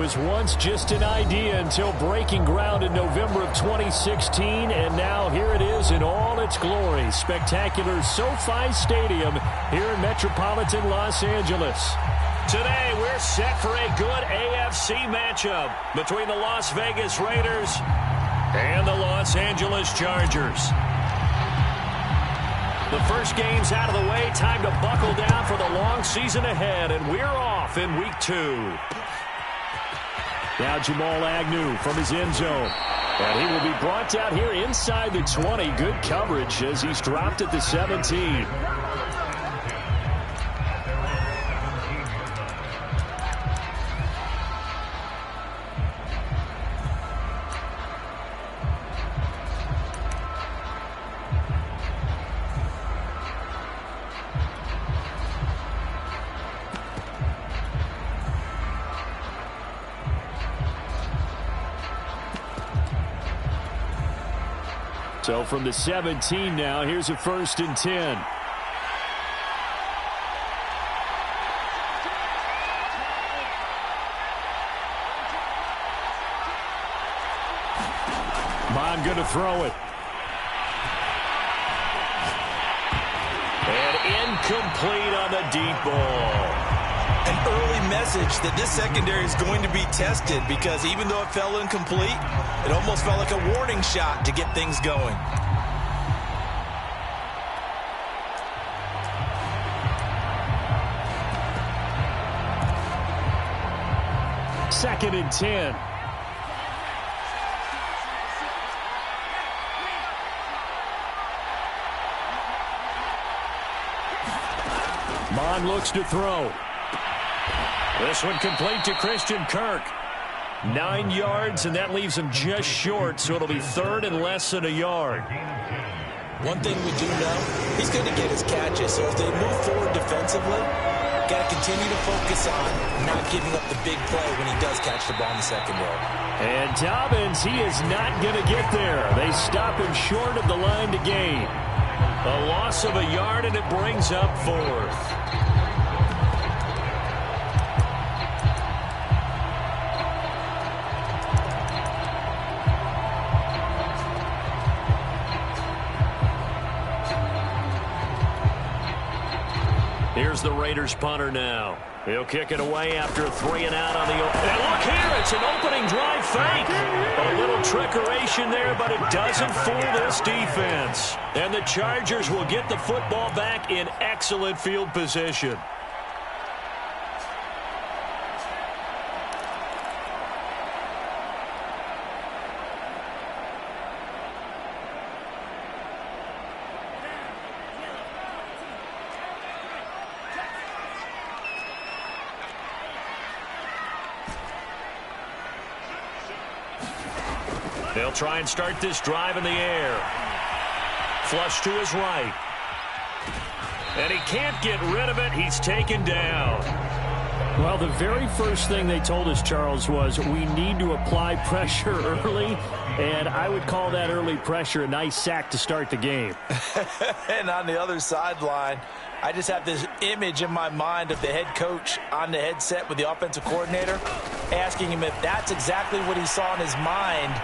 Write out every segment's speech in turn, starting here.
was once just an idea until breaking ground in November of 2016, and now here it is in all its glory. Spectacular SoFi Stadium here in metropolitan Los Angeles. Today, we're set for a good AFC matchup between the Las Vegas Raiders and the Los Angeles Chargers. The first game's out of the way. Time to buckle down for the long season ahead, and we're off in Week 2. Now Jamal Agnew from his end zone. And he will be brought down here inside the 20. Good coverage as he's dropped at the 17. So from the 17 now, here's a 1st and 10. Bond going to throw it. And incomplete on the deep ball. An early message that this secondary is going to be tested, because even though it fell incomplete, it almost felt like a warning shot to get things going. Second and 10. Mond looks to throw. This one complete to Christian Kirk. 9 yards, and that leaves him just short, so it'll be 3rd and less than a yard. One thing we do know, he's going to get his catches, so as they move forward defensively, got to continue to focus on not giving up the big play when he does catch the ball in the secondary. And Dobbins, he is not going to get there. They stop him short of the line to gain. A loss of a yard, and it brings up 4th. Here's the Raiders punter now. He'll kick it away after a 3 and out on the open. And look here, it's an opening drive fake. A little trickeration there, but it doesn't fool this defense. And the Chargers will get the football back in excellent field position. They'll try and start this drive in the air. Flush to his right. And he can't get rid of it. He's taken down. Well, the very first thing they told us, Charles, was we need to apply pressure early. And I would call that early pressure a nice sack to start the game. And on the other sideline, I just have this image in my mind of the head coach on the headset with the offensive coordinator asking him if that's exactly what he saw in his mind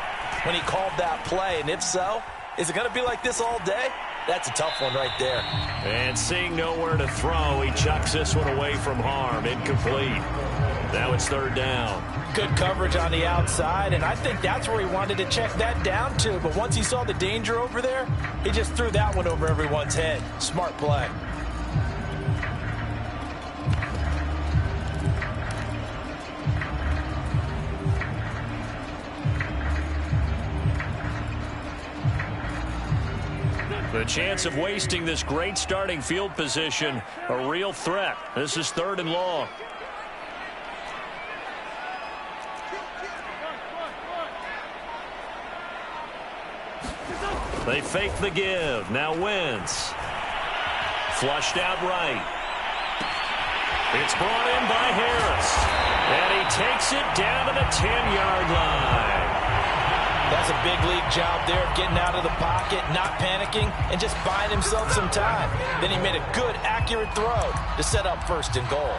when he called that play. And if so, is it going to be like this all day? That's a tough one right there. And seeing nowhere to throw, he chucks this one away from harm. Incomplete. Now it's 3rd down. Good coverage on the outside, and I think that's where he wanted to check that down to. But once he saw the danger over there, he just threw that one over everyone's head. Smart play. The chance of wasting this great starting field position, a real threat. This is 3rd and long. They fake the give. Now Wentz. Flushed out right. It's brought in by Harris. And he takes it down to the 10-yard line. That's a big league job there of getting out of the pocket, not panicking, and just buying himself some time. Then he made a good, accurate throw to set up 1st and goal.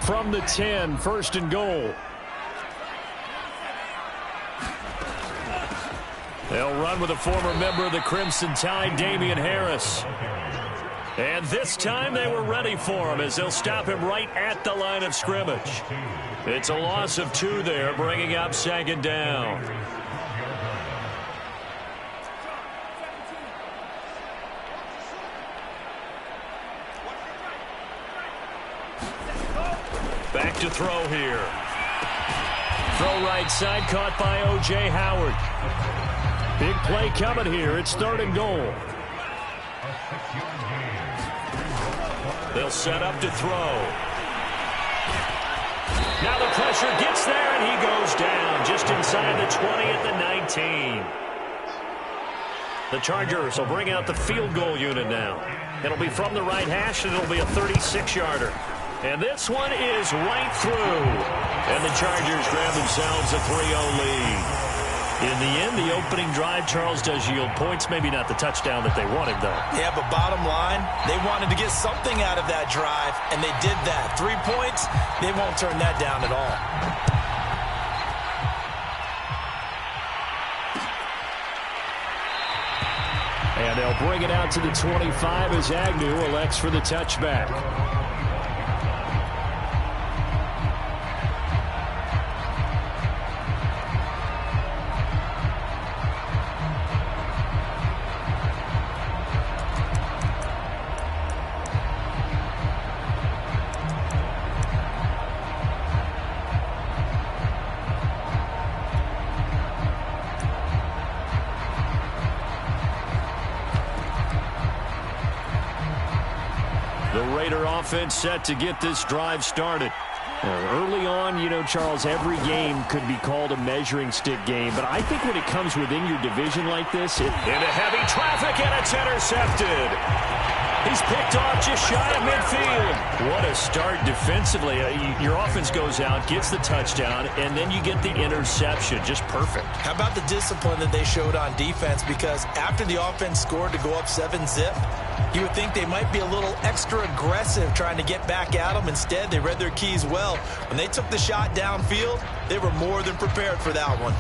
from the 10, first and goal. They'll run with a former member of the Crimson Tide, Damian Harris. And this time they were ready for him as they'll stop him right at the line of scrimmage. It's a loss of 2 there, bringing up second down. Back to throw here. Throw right side, caught by O.J. Howard. Big play coming here. It's third and goal. They'll set up to throw. Now the pressure gets there, and he goes down just inside the 20 at the 19. The Chargers will bring out the field goal unit now. It'll be from the right hash, and it'll be a 36-yarder. And this one is right through. And the Chargers grab themselves a 3-0 lead. In the end, the opening drive, Charles, does yield points. Maybe not the touchdown that they wanted, though. Yeah, but bottom line, they wanted to get something out of that drive, and they did that. 3 points, they won't turn that down at all. And they'll bring it out to the 25 as Agnew elects for the touchback. Offense set to get this drive started. Early on, you know, Charles, every game could be called a measuring stick game, but I think when it comes within your division like this, into heavy traffic, and it's intercepted. He's picked off just shy of midfield. What a start defensively. Your offense goes out, gets the touchdown, and then you get the interception. Just perfect. How about the discipline that they showed on defense? Because after the offense scored to go up 7-zip, you would think they might be a little extra aggressive trying to get back at them. Instead, they read their keys well. When they took the shot downfield, they were more than prepared for that one.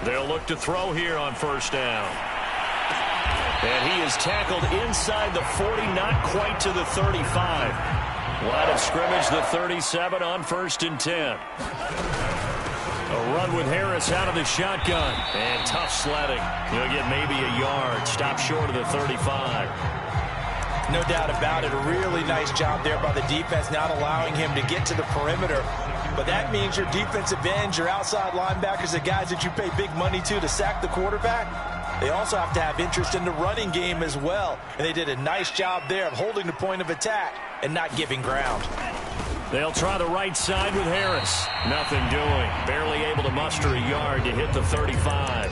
They'll look to throw here on first down. And he is tackled inside the 40, not quite to the 35. Line of scrimmage, the 37 on first and 10. A run with Harris out of the shotgun. And tough sledding. He'll get maybe a yard. Stop short of the 35. No doubt about it. A really nice job there by the defense, not allowing him to get to the perimeter. But that means your defensive ends, your outside linebackers, the guys that you pay big money to sack the quarterback, they also have to have interest in the running game as well. And they did a nice job there of holding the point of attack and not giving ground. They'll try the right side with Harris. Nothing doing. Barely able to muster a yard to hit the 35.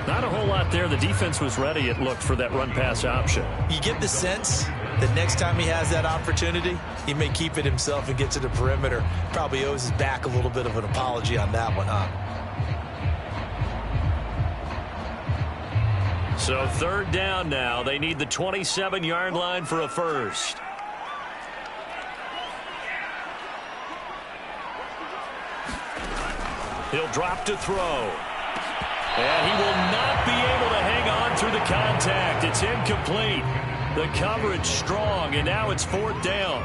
Not a whole lot there. The defense was ready, it looked, for that run-pass option. You get the sense that next time he has that opportunity, he may keep it himself and get to the perimeter. Probably owes his back a little bit of an apology on that one, huh? So third down now. They need the 27-yard line for a first. He'll drop to throw. And he will not be able to hang on through the contact. It's incomplete. The coverage strong, and now it's fourth down.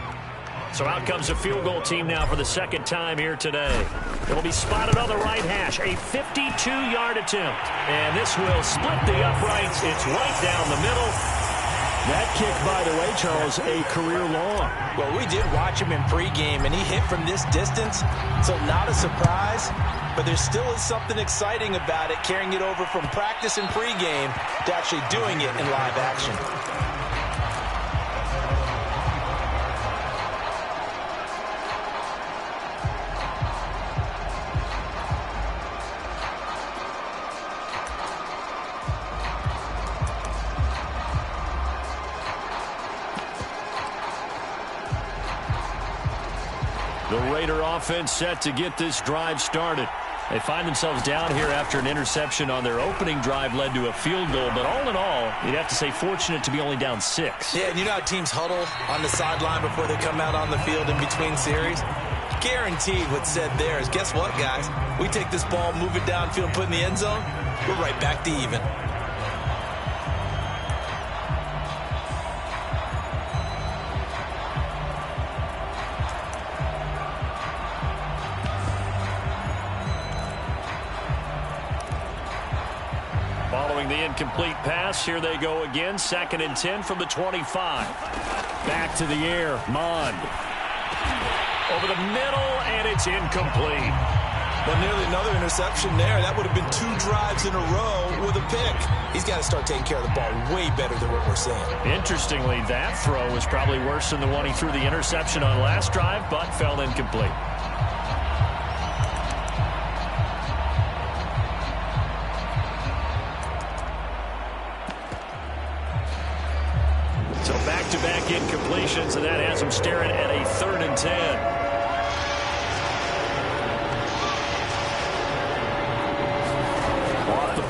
So out comes a field goal team now for the second time here today. It'll be spotted on the right hash, a 52-yard attempt. And this will split the uprights. It's right down the middle. That kick, by the way, Charles, a career long. Well, we did watch him in pregame, and he hit from this distance, so not a surprise. But there still is something exciting about it, carrying it over from practice and pregame to actually doing it in live action. The Raider offense set to get this drive started. They find themselves down here after an interception on their opening drive led to a field goal. But all in all, you'd have to say fortunate to be only down 6. Yeah, and you know how teams huddle on the sideline before they come out on the field in between series? Guaranteed what's said there is, guess what, guys? We take this ball, move it downfield, put it in the end zone, we're right back to even. Following the incomplete pass, here they go again. 2nd and 10 from the 25. Back to the air, Mond. Over the middle, and it's incomplete. Well, nearly another interception there. That would have been 2 drives in a row with a pick. He's got to start taking care of the ball way better than what we're seeing. Interestingly, that throw was probably worse than the one he threw the interception on last drive, but fell incomplete. So back-to-back incompletions, and that has him staring at a 3rd and 10.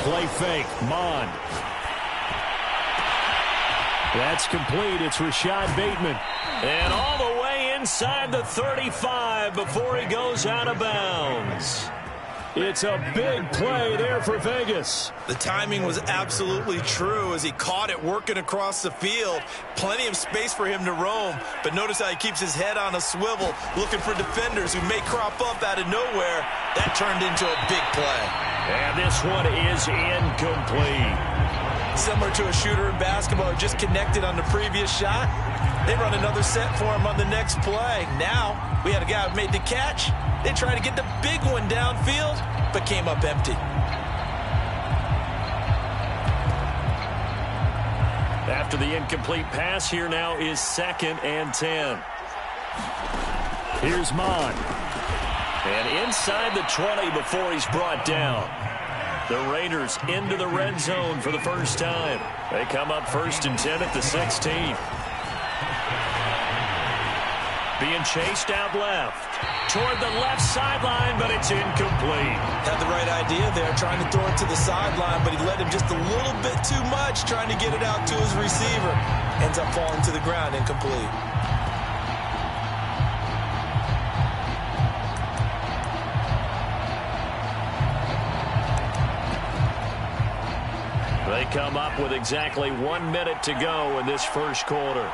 Play fake, Mond. That's complete. It's Rashad Bateman. And all the way inside the 35 before he goes out of bounds. It's a big play there for Vegas. The timing was absolutely true as he caught it working across the field. Plenty of space for him to roam, but notice how he keeps his head on a swivel, looking for defenders who may crop up out of nowhere. That turned into a big play. And this one is incomplete. Similar to a shooter in basketball who just connected on the previous shot. They run another set for him on the next play. Now, we had a guy who made the catch. They tried to get the big one downfield, but came up empty. After the incomplete pass, here now is 2nd and 10. Here's Mond. And inside the 20 before he's brought down. The Raiders into the red zone for the first time. They come up 1st and 10 at the 16. Being chased out left. Toward the left sideline, but it's incomplete. Had the right idea there, trying to throw it to the sideline, but he led him just a little bit too much, trying to get it out to his receiver. Ends up falling to the ground, incomplete. They come up with exactly 1 minute to go in this first quarter.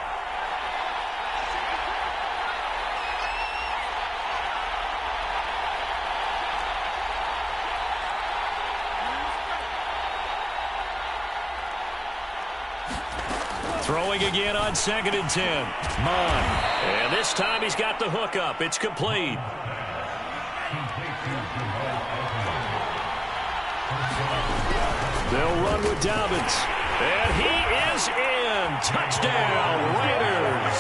Throwing again on 2nd and 10. Mond. And this time he's got the hook up. It's complete. They'll run with Dobbins. And he is in. Touchdown, Raiders.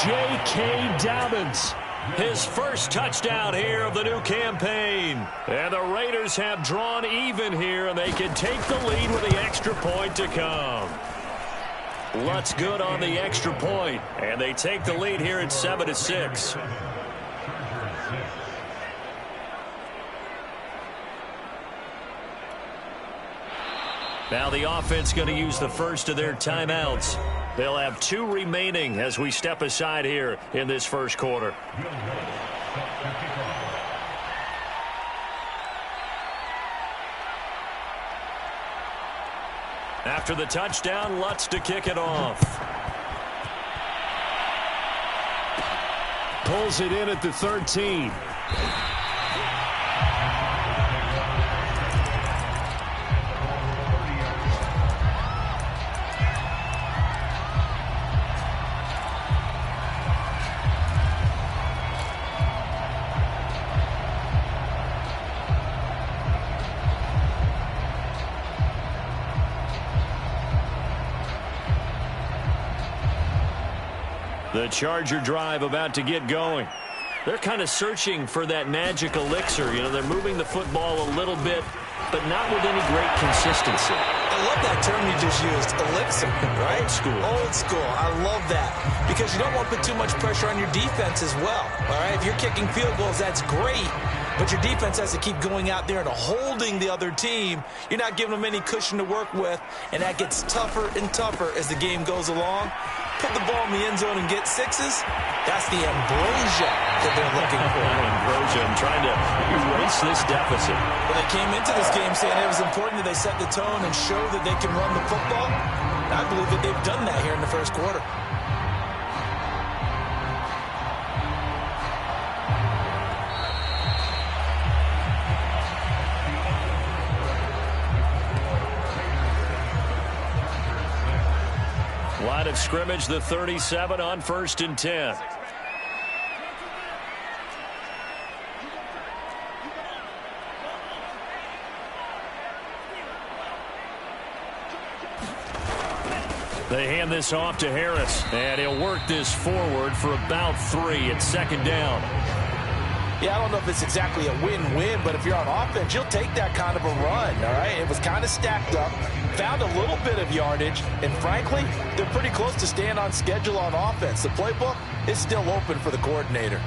J.K. Dobbins. His first touchdown here of the new campaign. And the Raiders have drawn even here, and they can take the lead with the extra point to come. Lutz good on the extra point, and they take the lead here at 7-6. Now the offense going to use the first of their timeouts. They'll have 2 remaining as we step aside here in this first quarter. After the touchdown, Lutz to kick it off. Pulls it in at the 13. The Charger drive about to get going. They're kind of searching for that magic elixir. You know, they're moving the football a little bit but not with any great consistency. I love that term you just used, elixir, right? Old school. Old school. I love that because you don't want to put too much pressure on your defense as well, all right? If you're kicking field goals, that's great, but your defense has to keep going out there and holding the other team. You're not giving them any cushion to work with, and that gets tougher and tougher as the game goes along. Put the ball in the end zone and get sixes. That's the ambrosia that they're looking for. Ambrosia and trying to erase this deficit. Well, they came into this game saying it was important that they set the tone and show that they can run the football. And I believe that they've done that here in the first quarter. Line of scrimmage, the 37 on 1st and 10. They hand this off to Harris, and he'll work this forward for about 3 at 2nd down. Yeah, I don't know if it's exactly a win-win, but if you're on offense, you'll take that kind of a run, all right? It was kind of stacked up, found a little bit of yardage, and frankly, they're pretty close to staying on schedule on offense. The playbook is still open for the coordinator.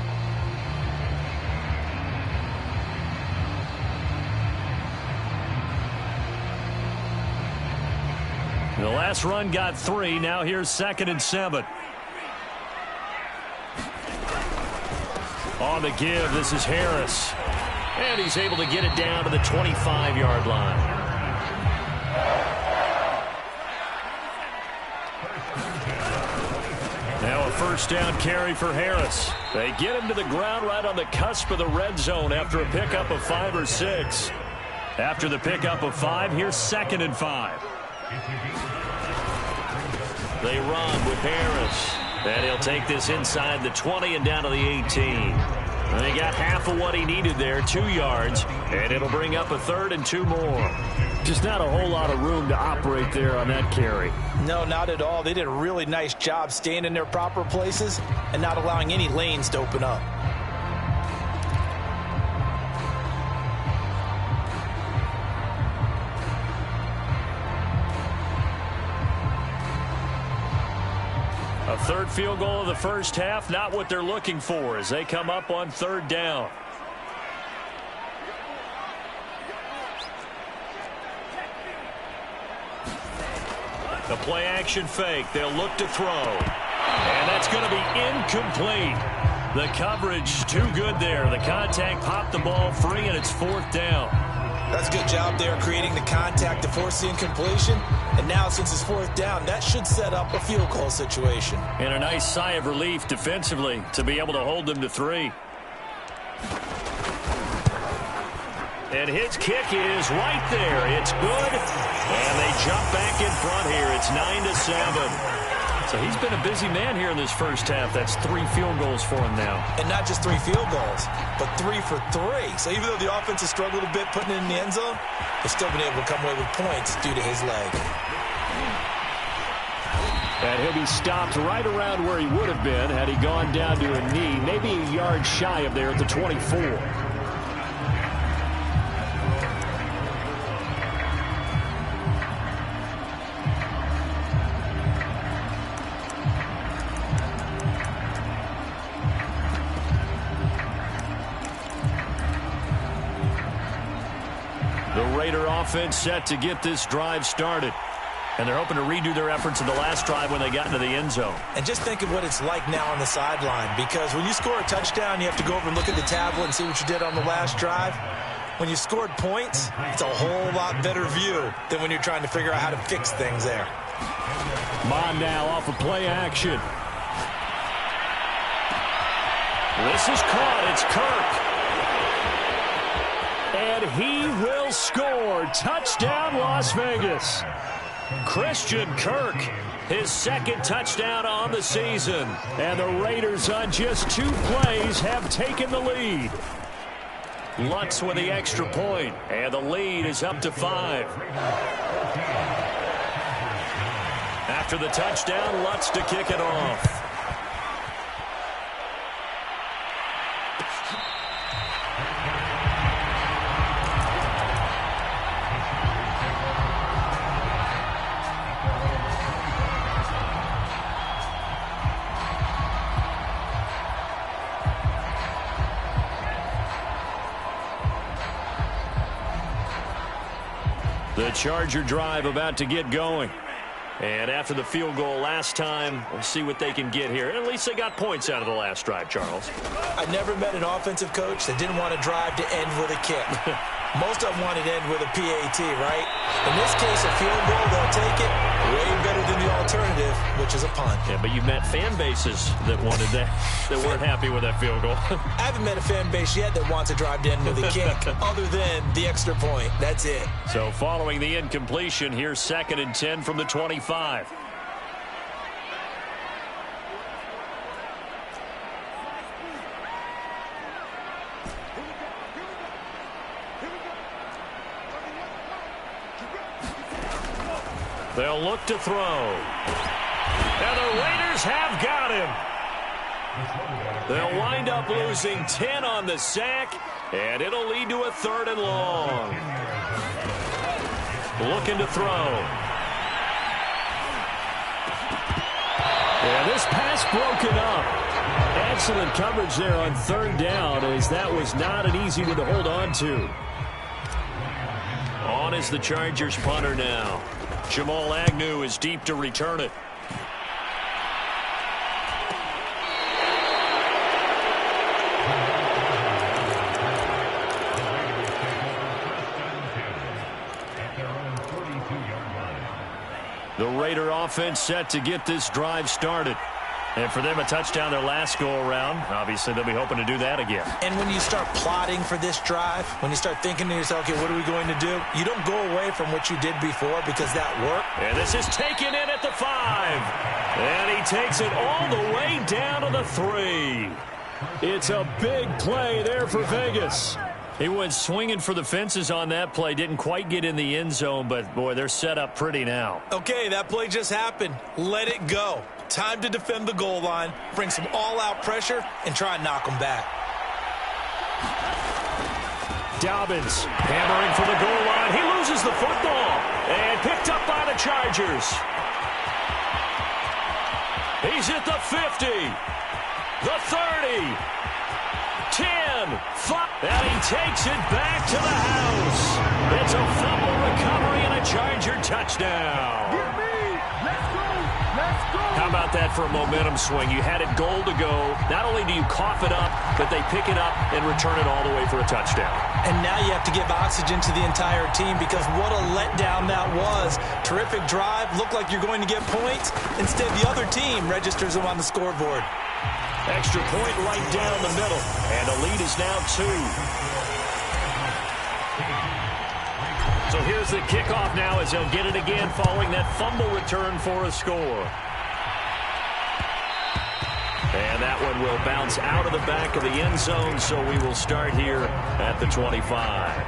The last run got 3. Now here's 2nd and 7. On the give, this is Harris. And he's able to get it down to the 25-yard line. Now a 1st down carry for Harris. They get him to the ground right on the cusp of the red zone after a pickup of 5 or 6. After the pickup of 5, here's 2nd and 5. They run with Harris. And he'll take this inside the 20 and down to the 18. And he got half of what he needed there, 2 yards. And it'll bring up a 3rd and 2 more. Just not a whole lot of room to operate there on that carry. No, not at all. They did a really nice job staying in their proper places and not allowing any lanes to open up. A 3rd field goal of the first half, not what they're looking for as they come up on 3rd down. The play action fake. They'll look to throw. And that's going to be incomplete. The coverage too good there. The contact popped the ball free, and it's 4th down. That's a good job there creating the contact to force the incompletion. And now since it's 4th down, that should set up a field goal situation. And a nice sigh of relief defensively to be able to hold them to 3. And his kick is right there. It's good. And they jump back in front here. It's 9-7. So he's been a busy man here in this first half. That's 3 field goals for him now. And not just 3 field goals, but 3 for 3. So even though the offense has struggled a bit putting it in the end zone, they've still been able to come away with points due to his leg. And he'll be stopped right around where he would have been had he gone down to a knee, maybe a yard shy of there at the 24. Offense set to get this drive started. And they're hoping to redo their efforts in the last drive when they got into the end zone. And just think of what it's like now on the sideline, because when you score a touchdown, you have to go over and look at the tablet and see what you did on the last drive. When you scored points, it's a whole lot better view than when you're trying to figure out how to fix things there. Mon now off of play action. This is caught. It's Kirk. And he will score. Touchdown, Las Vegas. Christian Kirk, his 2nd touchdown on the season. And the Raiders on just 2 plays have taken the lead. Lutz with the extra point, and the lead is up to 5. After the touchdown, Lutz to kick it off. The Charger drive about to get going. And after the field goal last time, we'll see what they can get here. At least they got points out of the last drive, Charles. I've never met an offensive coach that didn't want to drive to end with a kick. Most of them wanted to end with a PAT, right? In this case, a field goal, they'll take it. Way better than the alternative, which is a punt. Yeah, but you've met fan bases that wanted that weren't happy with that field goal. I haven't met a fan base yet that wants to drive to end with a kick, other than the extra point. That's it. So following the incompletion, here's 2nd and 10 from the 25. They'll look to throw. And the Raiders have got him. They'll wind up losing 10 on the sack, and it'll lead to a 3rd and long. Looking to throw. And this pass broken up. Excellent coverage there on 3rd down, as that was not an easy one to hold on to. On is the Chargers punter now. Jamal Agnew is deep to return it. The Raider offense set to get this drive started. And for them, a touchdown their last go-around. Obviously, they'll be hoping to do that again. And when you start plotting for this drive, when you start thinking to yourself, okay, what are we going to do? You don't go away from what you did before because that worked. And this is taken in at the 5. And he takes it all the way down to the 3. It's a big play there for Vegas. He went swinging for the fences on that play. Didn't quite get in the end zone, but, boy, they're set up pretty now. Okay, that play just happened. Let it go. Time to defend the goal line, bring some all-out pressure, and try and knock them back. Dobbins hammering for the goal line. He loses the football and picked up by the Chargers. He's at the 50, the 30, 10, 5, and he takes it back to the house. It's a fumble recovery and a Charger touchdown. How about that for a momentum swing? You had it goal to go. Not only do you cough it up, but they pick it up and return it all the way for a touchdown. And now you have to give oxygen to the entire team because what a letdown that was. Terrific drive. Looked like you're going to get points. Instead, the other team registers them on the scoreboard. Extra point right down the middle. And the lead is now 2. So here's the kickoff now as they'll get it again following that fumble return for a score. And that one will bounce out of the back of the end zone, so we will start here at the 25.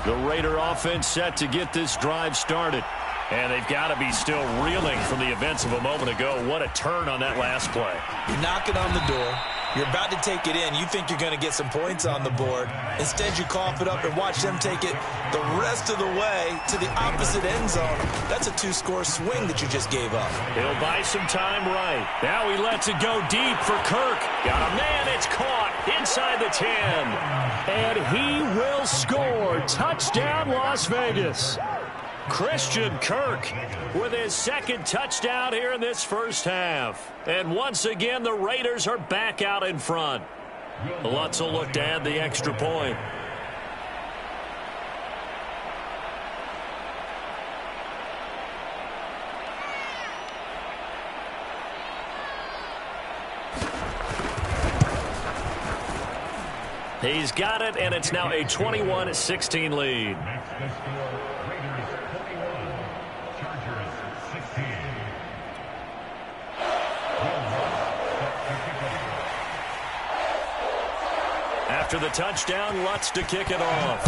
The Raider offense set to get this drive started. And they've got to be still reeling from the events of a moment ago. What a turn on that last play. You're knocking on the door. You're about to take it in. You think you're going to get some points on the board. Instead, you cough it up and watch them take it the rest of the way to the opposite end zone. That's a 2-score swing that you just gave up. He'll buy some time right. Now he lets it go deep for Kirk. Got a man. It's caught inside the 10. And he will score. Touchdown, Las Vegas. Christian Kirk with his 2nd touchdown here in this first half. And once again, the Raiders are back out in front. Lutz will look to add the extra point. He's got it, and it's now a 21-16 lead. After the touchdown, Lutz to kick it off.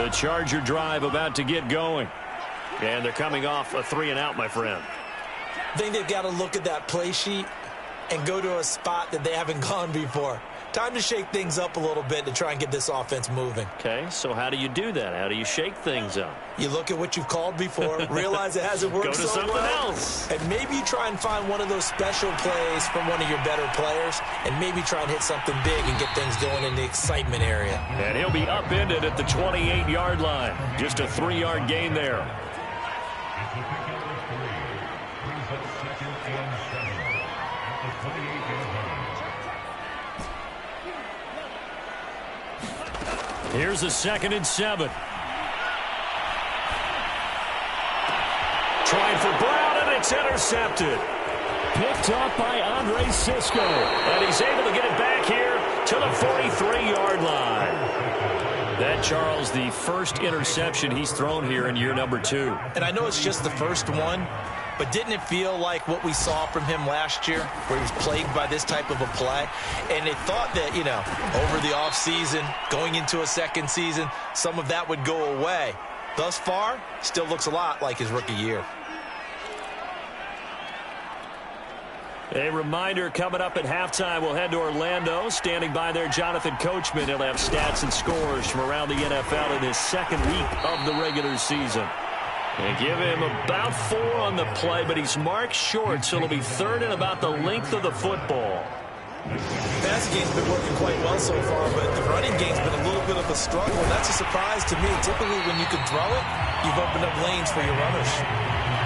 The Charger drive about to get going. And they're coming off a 3-and-out, my friend. I think they've got to look at that play sheet and go to a spot that they haven't gone before. Time to shake things up a little bit to try and get this offense moving. Okay, so how do you do that? How do you shake things up? You look at what you've called before, realize it hasn't worked so well. Go to something else. And maybe you try and find one of those special plays from one of your better players, and maybe try and hit something big and get things going in the excitement area. And he'll be upended at the 28-yard line. Just a 3-yard gain there. Here's a 2nd and 7. Trying for Brown, and it's intercepted. Picked up by Andre Sisco. And he's able to get it back here to the 43-yard line. That, Charles, the first interception he's thrown here in year number 2. And I know it's just the first one, but didn't it feel like what we saw from him last year, where he was plagued by this type of a play? And they thought that, you know, over the offseason, going into a second season, some of that would go away. Thus far, still looks a lot like his rookie year. A reminder coming up at halftime. We'll head to Orlando. Standing by there, Jonathan Coachman. He'll have stats and scores from around the NFL in his second week of the regular season. And give him about 4 on the play, but he's marked short, so it'll be 3rd and about the length of the football. Passing game's been working quite well so far, but the running game's been a little bit of a struggle, and that's a surprise to me. Typically, when you can throw it, you've opened up lanes for your runners.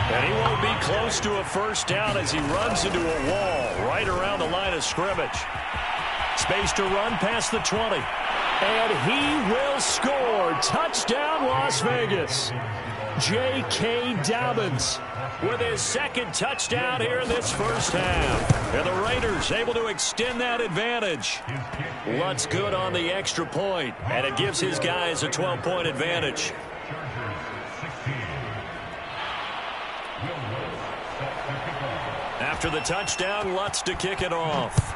And he won't be close to a first down as he runs into a wall right around the line of scrimmage. Space to run past the 20. And he will score. Touchdown, Las Vegas. J.K. Dobbins with his 2nd touchdown here in this first half. And the Raiders able to extend that advantage. Lutz good on the extra point, and it gives his guys a 12-point advantage. After the touchdown, Lutz to kick it off.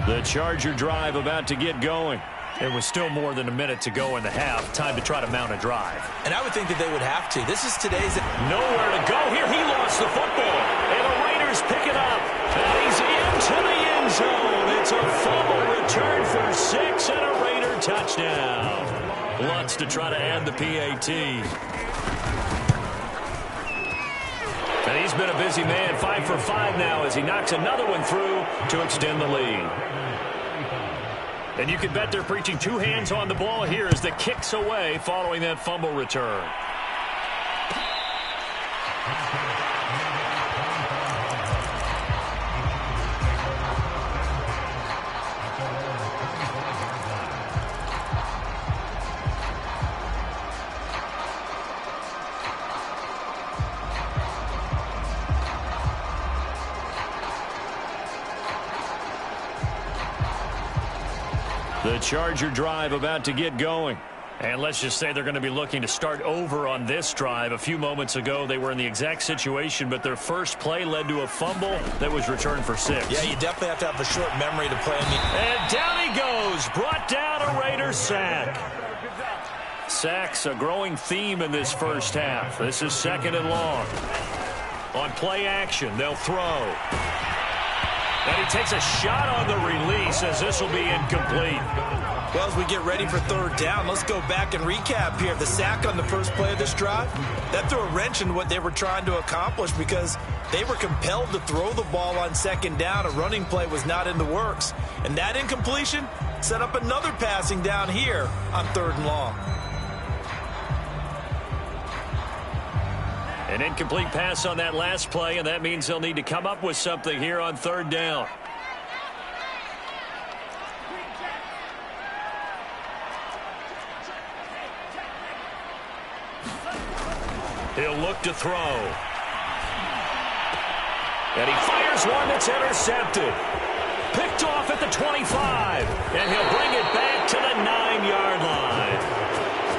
The Charger drive about to get going. It was still more than a minute to go in the half. Time to try to mount a drive. And I would think that they would have to. This is today's... Nowhere to go here. He lost the football. And the Raiders pick it up. And he's into the end zone. It's a fumble return for 6 and a Raider touchdown. Lutz to try to add the PAT. And he's been a busy man. 5 for 5 now as he knocks another one through to extend the lead. And you can bet they're preaching 2 hands on the ball here as the kick's away following that fumble return. The Charger drive about to get going. And let's just say they're going to be looking to start over on this drive. A few moments ago, they were in the exact situation, but their first play led to a fumble that was returned for 6. Yeah, you definitely have to have a short memory to play. And down he goes. Brought down a Raider sack. Sacks a growing theme in this first half. This is 2nd and long. On play action, they'll throw. And he takes a shot on the release as this will be incomplete. Well, as we get ready for 3rd down, let's go back and recap here. The sack on the first play of this drive, that threw a wrench in what they were trying to accomplish because they were compelled to throw the ball on 2nd down. A running play was not in the works. And that incompletion set up another passing down here on 3rd and long. An incomplete pass on that last play, and that means they'll need to come up with something here on 3rd down. He'll look to throw. And he fires one that's intercepted. Picked off at the 25, and he'll bring it back to the 9-yard line.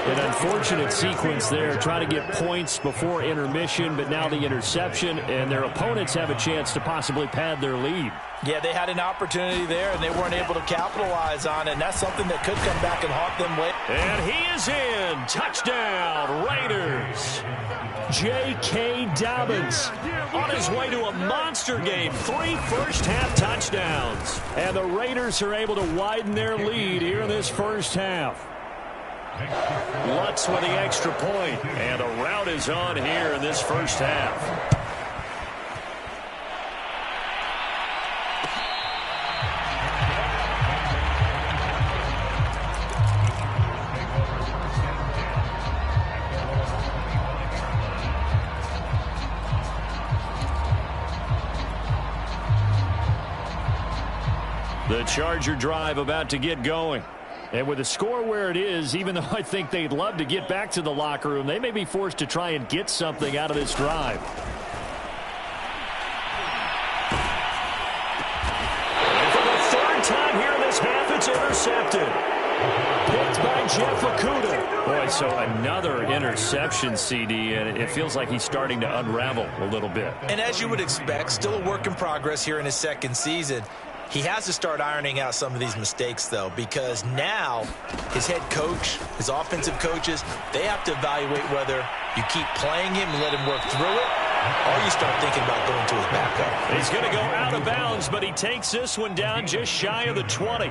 An unfortunate sequence there, trying to get points before intermission, but now the interception, and their opponents have a chance to possibly pad their lead. Yeah, they had an opportunity there, and they weren't able to capitalize on it, and that's something that could come back and haunt them later. And he is in. Touchdown, Raiders. J.K. Dobbins on his way to a monster game. 3 first-half touchdowns. And the Raiders are able to widen their lead here in this first half. Lutz with the extra point, and the route is on here in this first half. The Charger drive about to get going. And with the score where it is, even though I think they'd love to get back to the locker room, they may be forced to try and get something out of this drive. And for the third time here in this half, it's intercepted. Picked by Jeff Okudah. Boy, so another interception, CD, and it feels like he's starting to unravel a little bit. And as you would expect, still a work in progress here in his second season. He has to start ironing out some of these mistakes, though, because now his head coach, his offensive coaches, they have to evaluate whether you keep playing him and let him work through it, or you start thinking about going to his backup. He's going to go out of bounds, but he takes this one down just shy of the 20.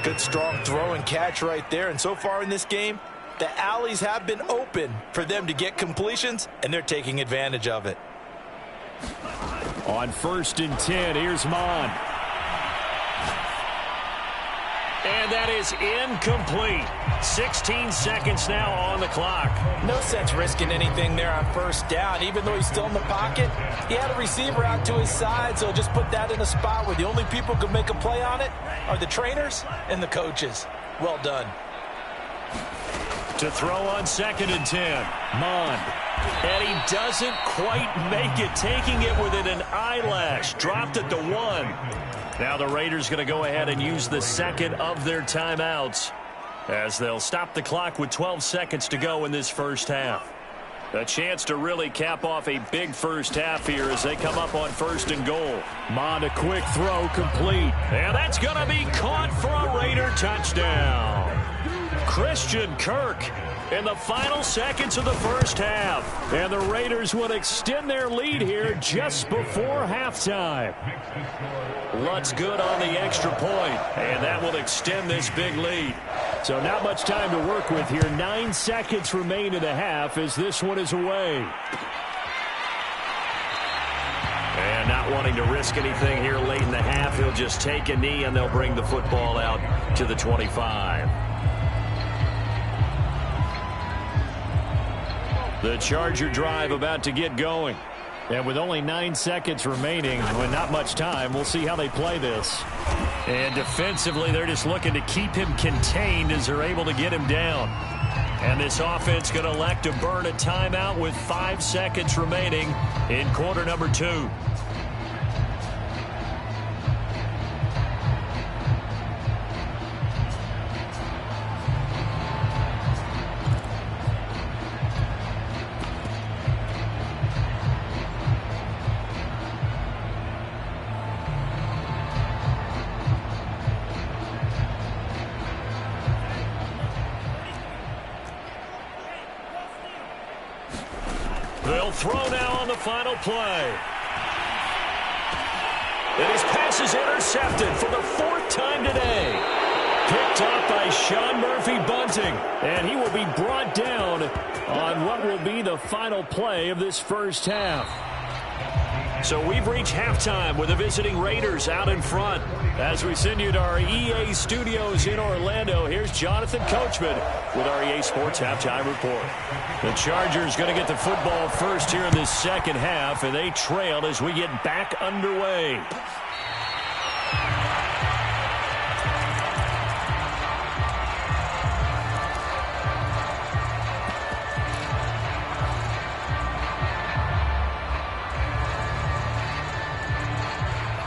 Good, strong throw and catch right there. And so far in this game, the alleys have been open for them to get completions, and they're taking advantage of it. On 1st and 10, here's Mon. And that is incomplete. 16 seconds now on the clock. No sense risking anything there on first down. Even though he's still in the pocket, he had a receiver out to his side, so just put that in a spot where the only people who can make a play on it are the trainers and the coaches. Well done. To throw on 2nd and 10, Mon. And he doesn't quite make it, taking it within an eyelash. Dropped at the 1. Now the Raiders going to go ahead and use the second of their timeouts as they'll stop the clock with 12 seconds to go in this first half. A chance to really cap off a big first half here as they come up on 1st and goal. Mon, a quick throw, complete. And that's going to be caught for a Raider touchdown. Christian Kirk in the final seconds of the first half. And the Raiders would extend their lead here just before halftime. Lutz good on the extra point, and that will extend this big lead. So not much time to work with here. 9 seconds remain in the half as this one is away. And not wanting to risk anything here late in the half, he'll just take a knee and they'll bring the football out to the 25. The Charger drive about to get going. And with only 9 seconds remaining, with not much time, we'll see how they play this. And defensively, they're just looking to keep him contained as they're able to get him down. And this offense going to elect to burn a timeout with 5 seconds remaining in quarter number 2. They'll throw now on the final play. And his pass is intercepted for the 4th time today. Picked up by Sean Murphy-Bunting. And he will be brought down on what will be the final play of this first half. So we've reached halftime with the visiting Raiders out in front. As we send you to our EA studios in Orlando, here's Jonathan Coachman with our EA Sports Halftime Report. The Chargers going to get the football first here in this second half, and they trail as we get back underway.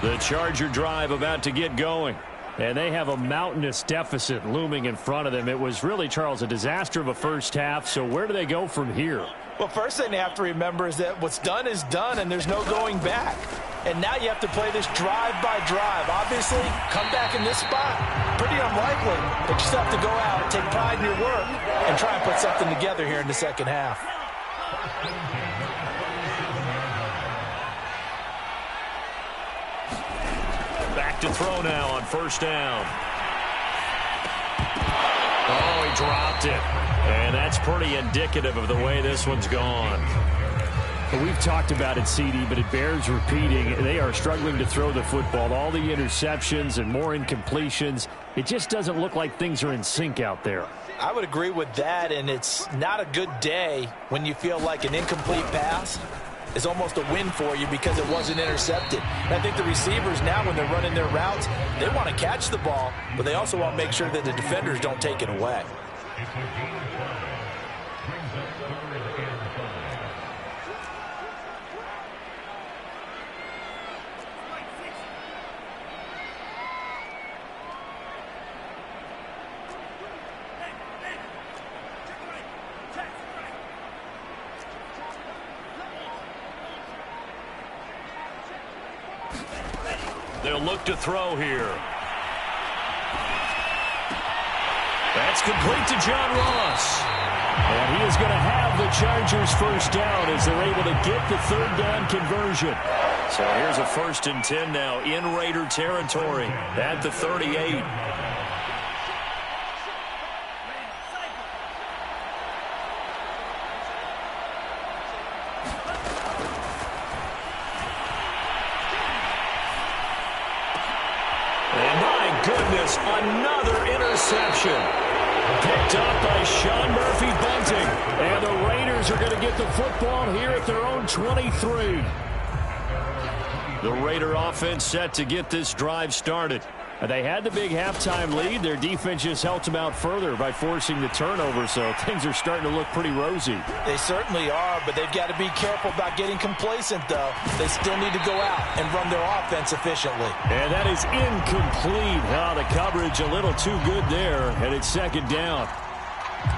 The Charger drive about to get going. And they have a mountainous deficit looming in front of them. It was really, Charles, a disaster of a first half. So where do they go from here? Well, first thing they have to remember is that what's done is done, and there's no going back. And now you have to play this drive by drive. Obviously, come back in this spot, pretty unlikely. But you still have to go out, take pride in your work, and try and put something together here in the second half. Back to throw now on first down. Oh, he dropped it. And that's pretty indicative of the way this one's gone. We've talked about it, CD, but it bears repeating. They are struggling to throw the football. All the interceptions and more incompletions. It just doesn't look like things are in sync out there. I would agree with that, and it's not a good day when you feel like an incomplete pass is almost a win for you because it wasn't intercepted. And I think the receivers now, when they're running their routes, they want to catch the ball, but they also want to make sure that the defenders don't take it away. They'll look to throw here. That's complete to John Ross. And he is going to have the Chargers first down as they're able to get the third down conversion. So here's a 1st and 10 now in Raider territory at the 38. Another interception. Picked up by Sean Murphy-Bunting. And the Raiders are going to get the football here at their own 23. The Raider offense set to get this drive started. They had the big halftime lead. Their defense just helped them out further by forcing the turnover, so things are starting to look pretty rosy. They certainly are, but they've got to be careful about getting complacent, though. They still need to go out and run their offense efficiently. And that is incomplete. Oh, the coverage a little too good there, and it's 2nd down.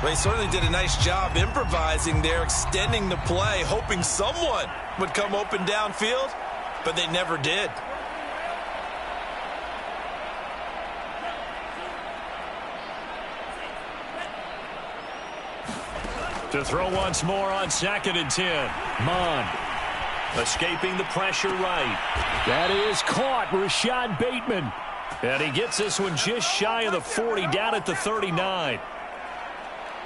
They certainly did a nice job improvising there, extending the play, hoping someone would come open downfield, but they never did. To throw once more on 2nd and 10. Mon escaping the pressure right. That is caught. Rashad Bateman. And he gets this one just shy of the 40, down at the 39.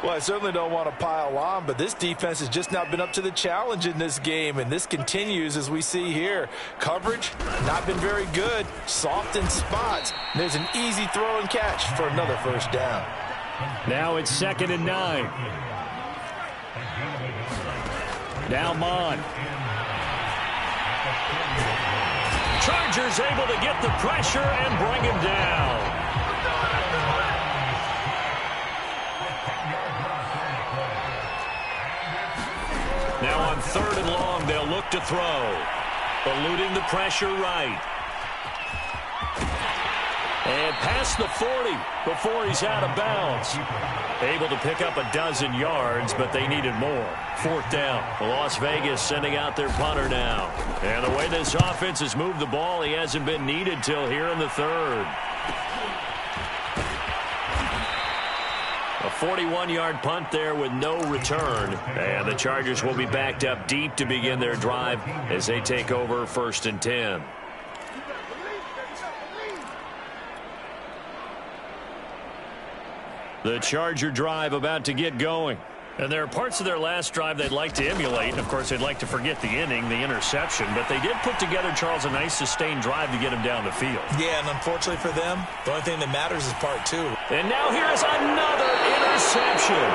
Well, I certainly don't want to pile on, but this defense has just not been up to the challenge in this game, and this continues as we see here. Coverage, not been very good. Soft in spots. There's an easy throw and catch for another first down. Now it's 2nd and 9. Now Mon. Chargers able to get the pressure and bring him down. Now on 3rd and long, they'll look to throw. Eluding the pressure right. And past the 40 before he's out of bounds. Able to pick up a dozen yards, but they needed more. 4th down. Las Vegas sending out their punter now. And the way this offense has moved the ball, he hasn't been needed till here in the 3rd. A 41-yard punt there with no return. And the Chargers will be backed up deep to begin their drive as they take over 1st and 10. The Charger drive about to get going. And there are parts of their last drive they'd like to emulate. And, of course, they'd like to forget the inning, the interception. But they did put together, Charles, a nice sustained drive to get him down the field. Yeah, and unfortunately for them, the only thing that matters is part 2. And now here is another interception.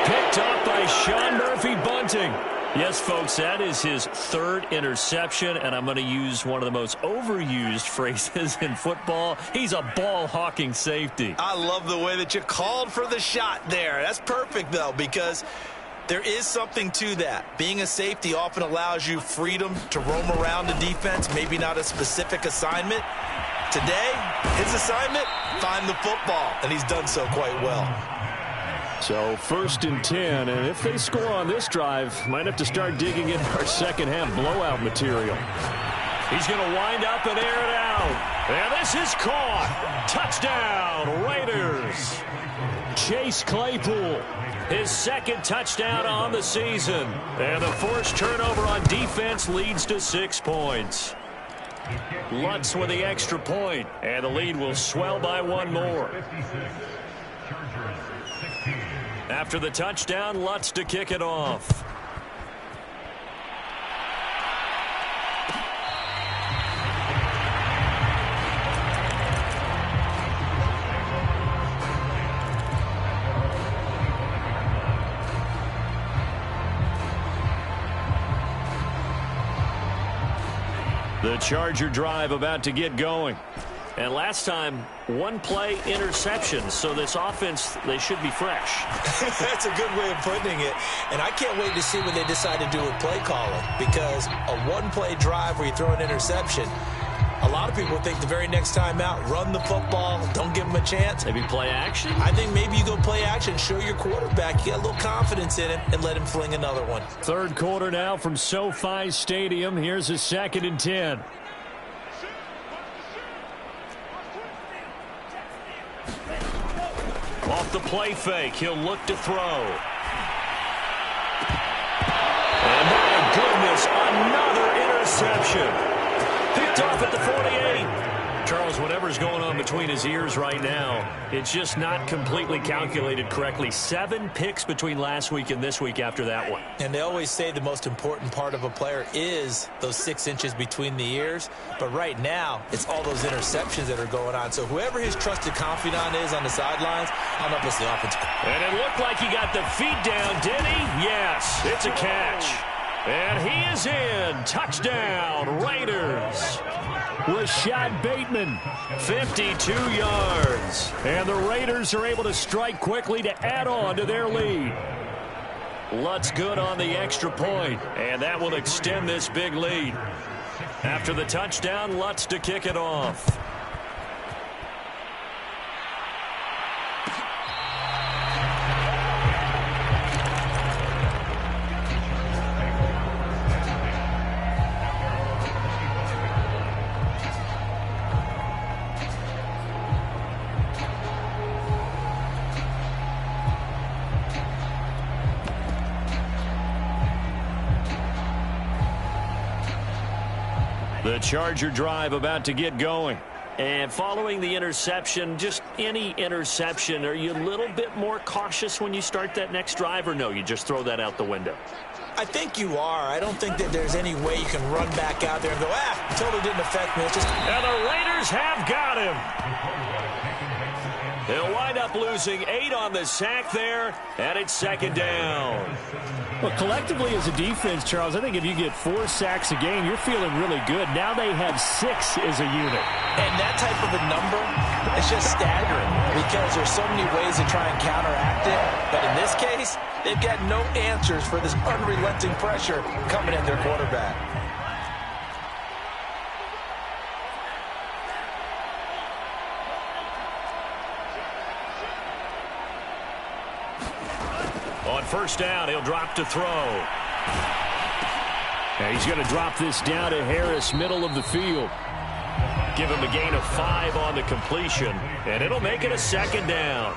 Picked up by Sean Murphy-Bunting. Yes, folks, that is his 3rd interception, and I'm going to use one of the most overused phrases in football. He's a ball-hawking safety. I love the way that you called for the shot there. That's perfect, though, because There is something to that. Being a safety often allows you freedom to roam around the defense, maybe not a specific assignment. Today, his assignment, find the football, and he's done so quite well. So 1st and 10, and if they score on this drive, might have to start digging in our second half blowout material. He's going to wind up and air it out. And this is caught. Touchdown, Raiders. Chase Claypool, his 2nd touchdown on the season. And the forced turnover on defense leads to 6 points. Lutz with the extra point, and the lead will swell by 1 more. After the touchdown, Lutz to kick it off. The Charger drive about to get going. And last time, 1-play interception. So this offense, they should be fresh. That's a good way of putting it. And I can't wait to see what they decide to do with play calling. Because a 1-play drive where you throw an interception, a lot of people think the very next time out, run the football, don't give them a chance. Maybe play action? I think maybe you go play action, show your quarterback you got a little confidence in him, and let him fling another one. 3rd quarter now from SoFi Stadium. Here's a 2nd and 10. Off the play fake, he'll look to throw. And my goodness, another interception. Picked off at the 48. Charles, whatever's going on between his ears right now, it's just not completely calculated correctly. 7 picks between last week and this week after that one. And they always say the most important part of a player is those 6 inches between the ears. But right now, it's all those interceptions that are going on. So whoever his trusted confidant is on the sidelines, I don't know if it's the offense. And it looked like he got the feet down, did he? Yes, it's a catch. And he is in. Touchdown, Raiders. Rashad Bateman, 52 yards. And the Raiders are able to strike quickly to add on to their lead. Lutz good on the extra point, and that will extend this big lead. After the touchdown, Lutz to kick it off. The Charger drive about to get going. And following the interception, just any interception, are you a little bit more cautious when you start that next drive, or no, you just throw that out the window? I think you are. I don't think that there's any way you can run back out there and go, totally didn't affect me. It's just... And the Raiders have got him. They'll wind up losing 8 on the sack there, and it's 2nd down. Well, collectively as a defense, Charles, I think if you get 4 sacks a game, you're feeling really good. Now they have 6 as a unit. And that type of a number, it's just staggering because there's so many ways to try and counteract it. But in this case, they've got no answers for this unrelenting pressure coming at their quarterback. On 1st down, he'll drop to throw. And he's going to drop this down to Harris, middle of the field. Give him a gain of 5 on the completion, and it'll make it a 2nd down.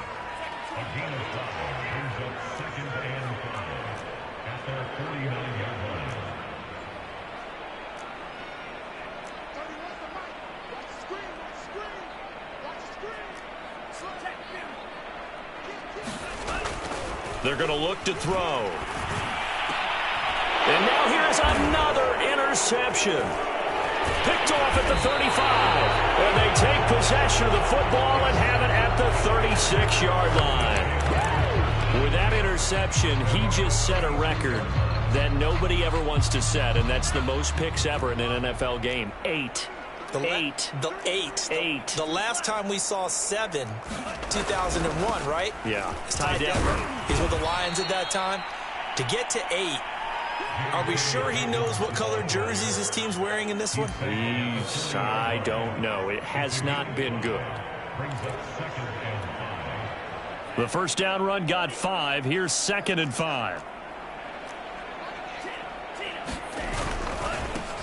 They're going to look to throw. And now here's another interception. Picked off at the 35. And they take possession of the football and have it at the 36-yard line. With that interception, he just set a record that nobody ever wants to set, and that's the most picks ever in an NFL game. 8. The last time we saw 7, 2001, right? Yeah. Ty Detmer. He's with the Lions at that time. To get to 8, are we sure he knows what color jerseys his team's wearing in this one? I don't know. It has not been good. The first down run got 5. Here's 2nd and 5.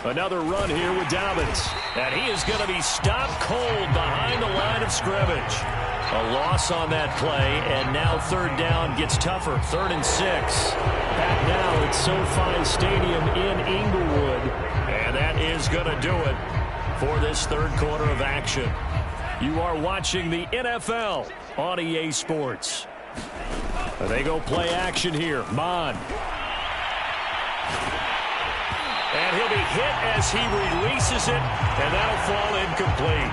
Another run here with Dobbins. And he is going to be stopped cold behind the line of scrimmage. A loss on that play, and now 3rd down gets tougher. 3rd and 6. Back now at SoFi Stadium in Inglewood. And that is going to do it for this 3rd quarter of action. You are watching the NFL on EA Sports. And they go play action here. Mon. And he'll be hit as he releases it, and that'll fall incomplete.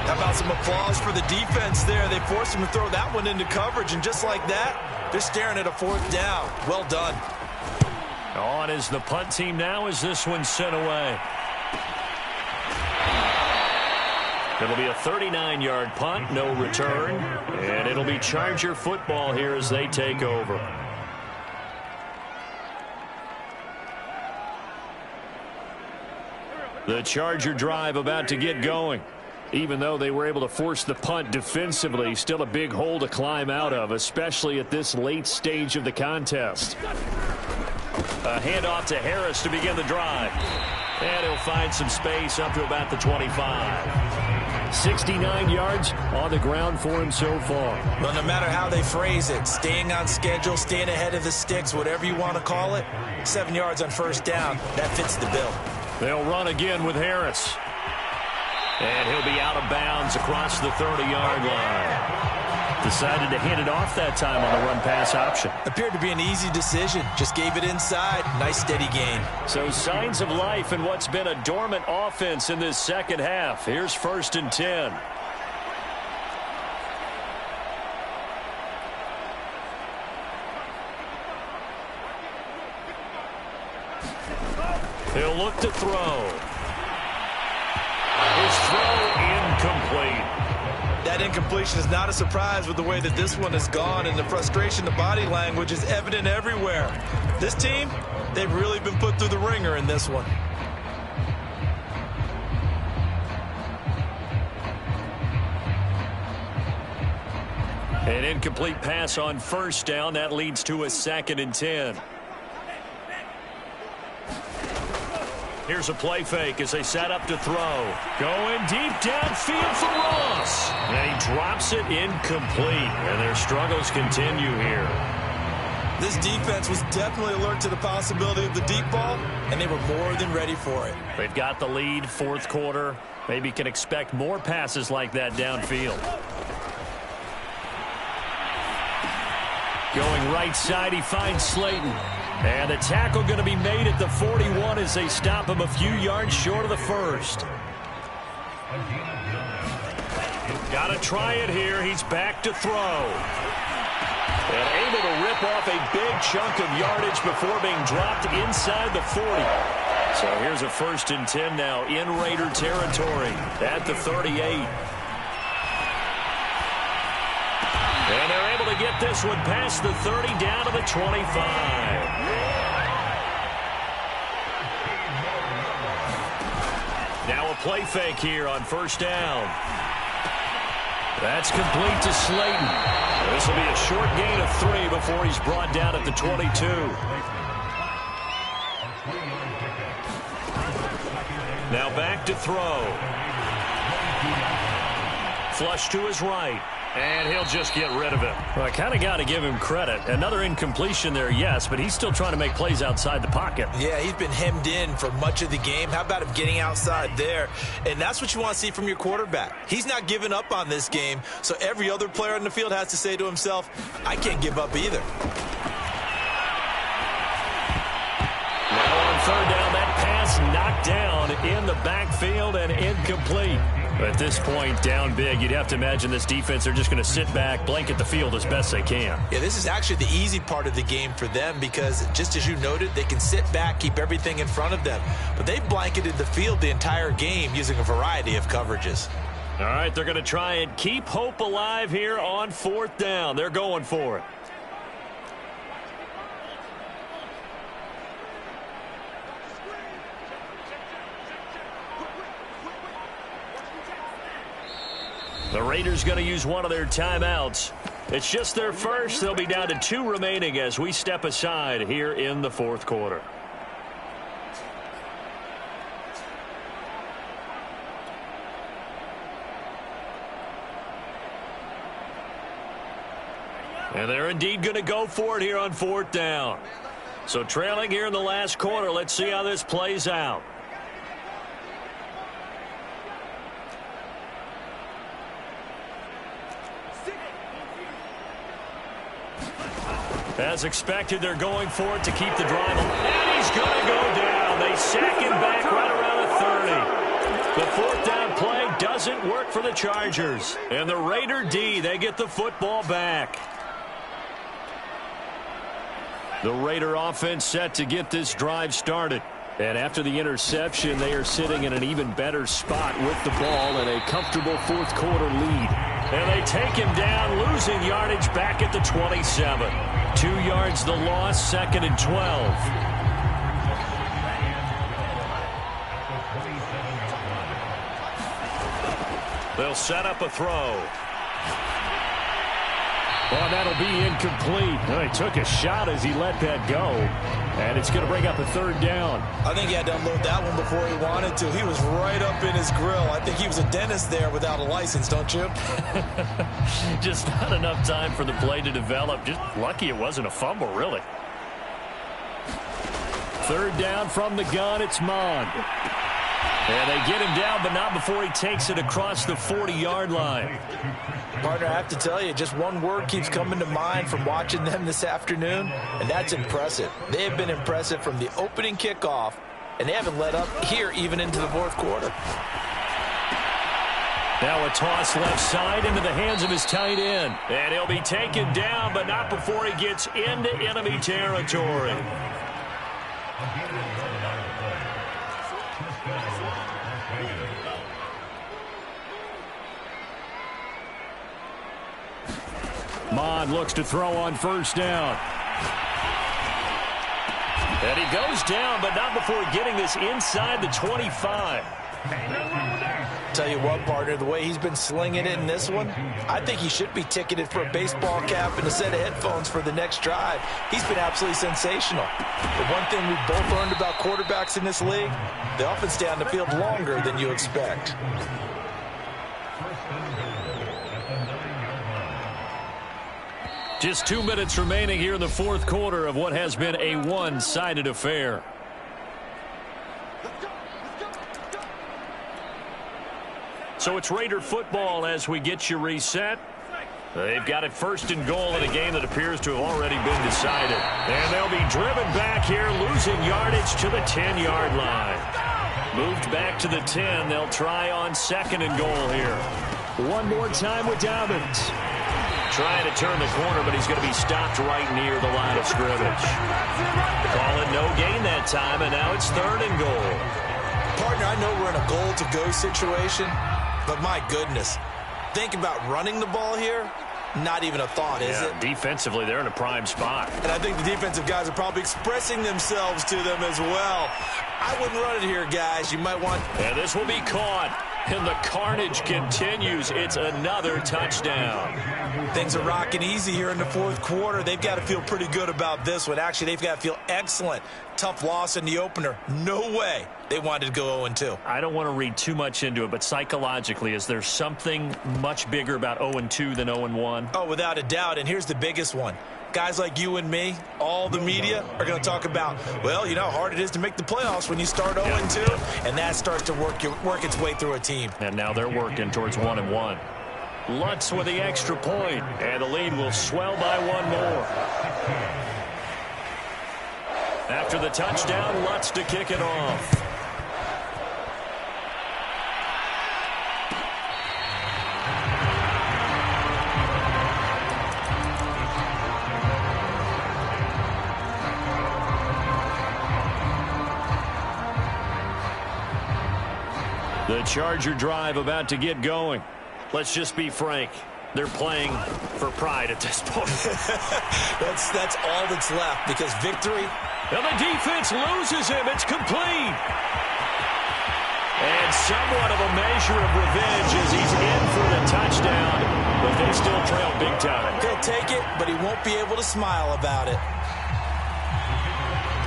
How about some applause for the defense there? They forced him to throw that one into coverage, and just like that, they're staring at a 4th down. Well done. On is the punt team now as this one's sent away. It'll be a 39-yard punt, no return, and it'll be Charger football here as they take over. The Charger drive about to get going. Even though they were able to force the punt defensively, still a big hole to climb out of, especially at this late stage of the contest. A handoff to Harris to begin the drive. And he'll find some space up to about the 25. 69 yards on the ground for him so far. Well, no matter how they phrase it, staying on schedule, staying ahead of the sticks, whatever you want to call it, 7 yards on 1st down, that fits the bill. They'll run again with Harris. And he'll be out of bounds across the 30-yard line. Decided to hand it off that time on the run-pass option. Appeared to be an easy decision. Just gave it inside. Nice steady gain. So signs of life in what's been a dormant offense in this 2nd half. Here's 1st and 10. He'll look to throw. His throw incomplete. That incompletion is not a surprise with the way that this one has gone, and the frustration, the body language is evident everywhere. This team, they've really been put through the ringer in this one. An incomplete pass on 1st down. That leads to a 2nd and 10. Here's a play fake as they set up to throw. Going deep downfield for Ross. And he drops it incomplete. And their struggles continue here. This defense was definitely alert to the possibility of the deep ball, and they were more than ready for it. They've got the lead, 4th quarter. Maybe can expect more passes like that downfield. Going right side, he finds Slayton. And the tackle going to be made at the 41 as they stop him a few yards short of the 1st. Got to try it here. He's back to throw. And able to rip off a big chunk of yardage before being dropped inside the 40. So here's a 1st and 10 now in Raider territory at the 38. And they're able to get this one past the 30 down to the 25. Now a play fake here on 1st down. That's complete to Slayton. This will be a short gain of 3 before he's brought down at the 22. Now back to throw. Flush to his right. And he'll just get rid of it. Well, I kind of got to give him credit. Another incompletion there, yes, but he's still trying to make plays outside the pocket. Yeah, he's been hemmed in for much of the game. How about him getting outside there? And that's what you want to see from your quarterback. He's not giving up on this game, so every other player on the field has to say to himself, I can't give up either. Now on 3rd down, that pass knocked down in the backfield and incomplete. At this point, down big, you'd have to imagine this defense, they're just going to sit back, blanket the field as best they can. Yeah, this is actually the easy part of the game for them because, just as you noted, they can sit back, keep everything in front of them. But they've blanketed the field the entire game using a variety of coverages. All right, they're going to try and keep hope alive here on 4th down. They're going for it. The Raiders going to use one of their timeouts. It's just their first. They'll be down to 2 remaining as we step aside here in the fourth quarter. And they're indeed going to go for it here on 4th down. So trailing here in the last quarter. Let's see how this plays out. As expected, they're going for it to keep the drive. And he's going to go down. They sack him back right around the 30. The 4th down play doesn't work for the Chargers. And the Raider D, they get the football back. The Raider offense set to get this drive started. And after the interception, they are sitting in an even better spot with the ball and a comfortable fourth quarter lead. And they take him down, losing yardage back at the 27. 2 yards the loss, 2nd and 12. They'll set up a throw. Oh, that'll be incomplete. Well, he took a shot as he let that go. And it's going to bring up a 3rd down. I think he had to unload that one before he wanted to. He was right up in his grill. I think he was a dentist there without a license, don't you? Just not enough time for the play to develop. Just lucky it wasn't a fumble, really. 3rd down from the gun. It's Mond. And they get him down, but not before he takes it across the 40-yard line. Partner, I have to tell you, just one word keeps coming to mind from watching them this afternoon, and that's impressive. They have been impressive from the opening kickoff, and they haven't let up here even into the fourth quarter. Now a toss left side into the hands of his tight end. And he'll be taken down, but not before he gets into enemy territory. Mond looks to throw on 1st down. And he goes down, but not before getting this inside the 25. Tell you what, partner, the way he's been slinging it in this one, I think he should be ticketed for a baseball cap and a set of headphones for the next drive. He's been absolutely sensational. The one thing we've both learned about quarterbacks in this league, they often stay on the field longer than you expect. Just 2 minutes remaining here in the fourth quarter of what has been a one-sided affair. So it's Raider football as we get you reset. They've got it 1st and goal in a game that appears to have already been decided. And they'll be driven back here, losing yardage to the 10-yard line. Moved back to the 10. They'll try on 2nd and goal here. One more time with Dobbins. Trying to turn the corner, but he's going to be stopped right near the line of scrimmage. Call it no gain that time, and now it's 3rd and goal. Partner, I know we're in a goal-to-go situation, but my goodness, think about running the ball here. Not even a thought, is it? Defensively, they're in a prime spot. And I think the defensive guys are probably expressing themselves to them as well. I wouldn't run it here, guys. You might want... And this will be caught. And the carnage continues. It's another touchdown. Things are rocking easy here in the fourth quarter. They've got to feel pretty good about this one. Actually, they've got to feel excellent. Tough loss in the opener. No way they wanted to go 0-2. I don't want to read too much into it, but psychologically, is there something much bigger about 0-2 than 0-1? Oh, without a doubt. And here's the biggest one. Guys like you and me, all the media, are going to talk about, well, you know how hard it is to make the playoffs when you start 0-2, and that starts to work its way through a team. And now they're working towards 1-1. Lutz with the extra point, and the lead will swell by one more. After the touchdown, Lutz to kick it off. The Charger drive about to get going. Let's just be frank. They're playing for pride at this point. that's all that's left, because victory... And the defense loses him. It's complete. And somewhat of a measure of revenge as he's in for the touchdown, but they still trail big time. He'll take it, but he won't be able to smile about it.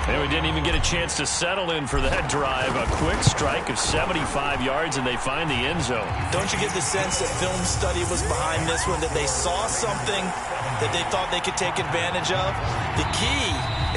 And we didn't even get a chance to settle in for that drive. A quick strike of 75 yards, and they find the end zone. Don't you get the sense that film study was behind this one, that they saw something that they thought they could take advantage of? The key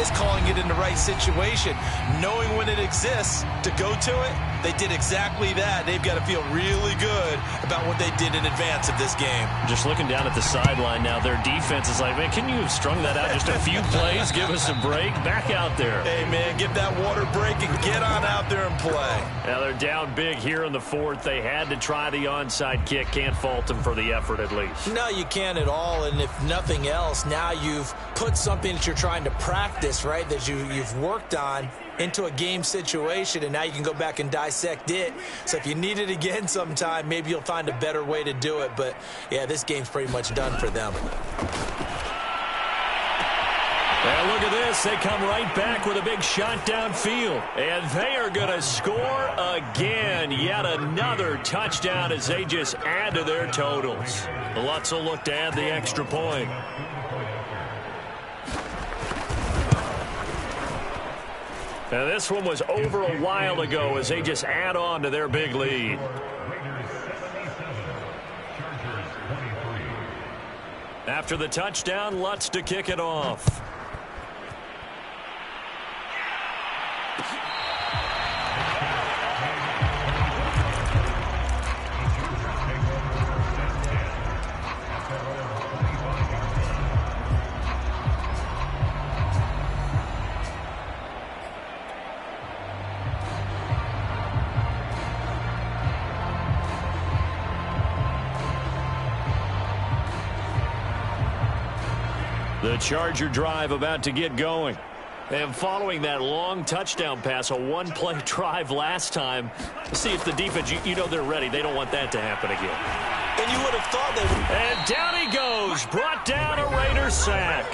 is calling it in the right situation, knowing when it exists to go to it. They did exactly that. They've got to feel really good about what they did in advance of this game. Just looking down at the sideline now, their defense is like, man, can you have strung that out just a few plays? Give us a break. Back out there. Hey, man, give that water break and get on out there and play. Now they're down big here in the fourth. They had to try the onside kick. Can't fault them for the effort at least. No, you can't at all. And if nothing else, now you've put something that you're trying to practice, right, that you've worked on into a game situation, and now you can go back and dissect it. So if you need it again sometime, maybe you'll find a better way to do it. But, yeah, this game's pretty much done for them. And look at this. They come right back with a big shot downfield. And they are going to score again. Yet another touchdown as they just add to their totals. The Lutz will look to add the extra point. Now this one was over a while ago as they just add on to their big lead. After the touchdown, Lutz to kick it off. The Charger drive about to get going. And following that long touchdown pass, a one-play drive last time, see if the defense, you know they're ready. They don't want that to happen again. And you would have thought they would. And down he goes. Brought down a Raider sack.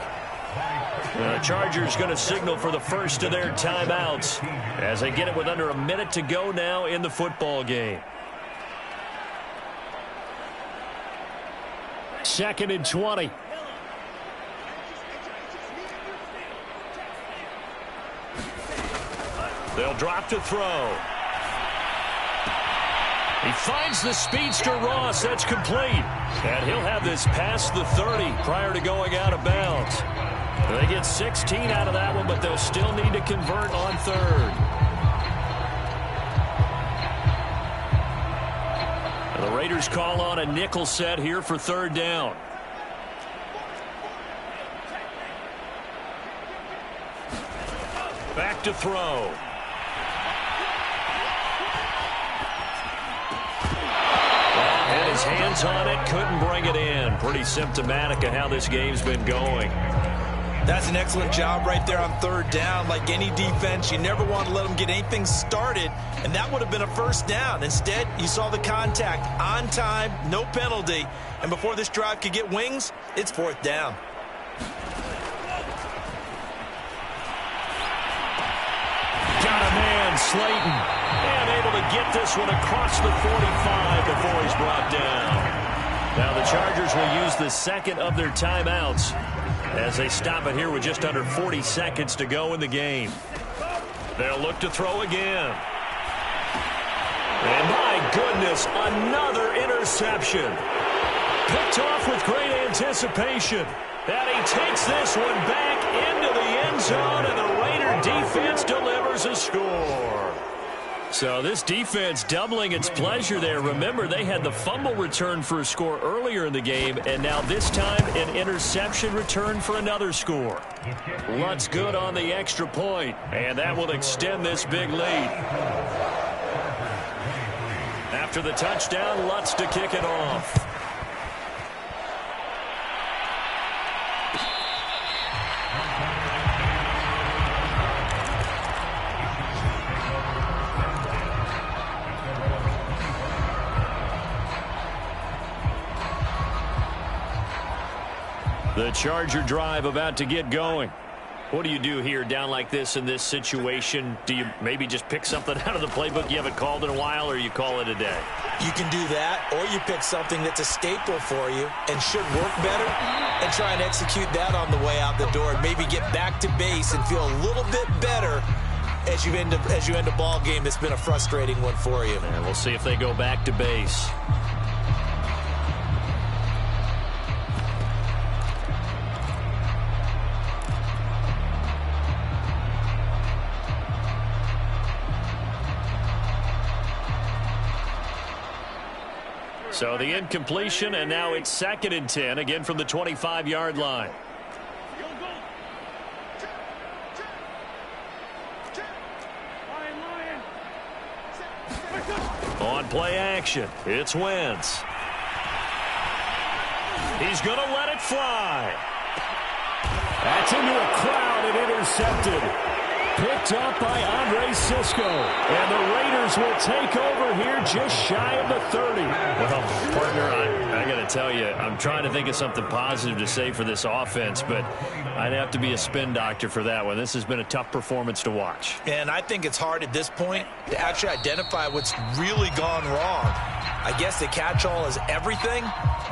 The Chargers going to signal for the first of their timeouts as they get it with under a minute to go now in the football game. 2nd and 20. They'll drop to throw. He finds the speedster Ross. That's complete. And he'll have this past the 30 prior to going out of bounds. They get 16 out of that one, but they'll still need to convert on third. And the Raiders call on a nickel set here for third down. Back to throw. His hands on it, couldn't bring it in. Pretty symptomatic of how this game's been going. That's an excellent job right there on third down. Like any defense, you never want to let them get anything started, and that would have been a first down. Instead, you saw the contact on time, no penalty, and before this drive could get wings, it's fourth down. Got a man, Slayton. And able to get this one across the 45 before he's brought down. Now the Chargers will use the second of their timeouts as they stop it here with just under 40 seconds to go in the game. They'll look to throw again. And my goodness, another interception. Picked off with great anticipation. And he takes this one back into the end zone, and the Raider defense delivers a score. So this defense doubling its pleasure there. Remember, they had the fumble return for a score earlier in the game, and now this time an interception return for another score. Lutz good on the extra point, and that will extend this big lead. After the touchdown, Lutz to kick it off. The Charger drive about to get going. What do you do here down like this in this situation? Do you maybe just pick something out of the playbook you haven't called in a while, or you call it a day? You can do that, or you pick something that's a staple for you and should work better and try and execute that on the way out the door and maybe get back to base and feel a little bit better as you end a ball game that's been a frustrating one for you. And we'll see if they go back to base. So the incompletion, and now it's 2nd and 10, again from the 25-yard line. On play action, it's Wentz. He's going to let it fly. That's into a crowd and intercepted. Picked up by Andre Sisco. And the Raiders will take over here just shy of the 30. Well, partner, I got to tell you, I'm trying to think of something positive to say for this offense, but I'd have to be a spin doctor for that one. This has been a tough performance to watch. And I think it's hard at this point to actually identify what's really gone wrong. I guess the catch-all is everything.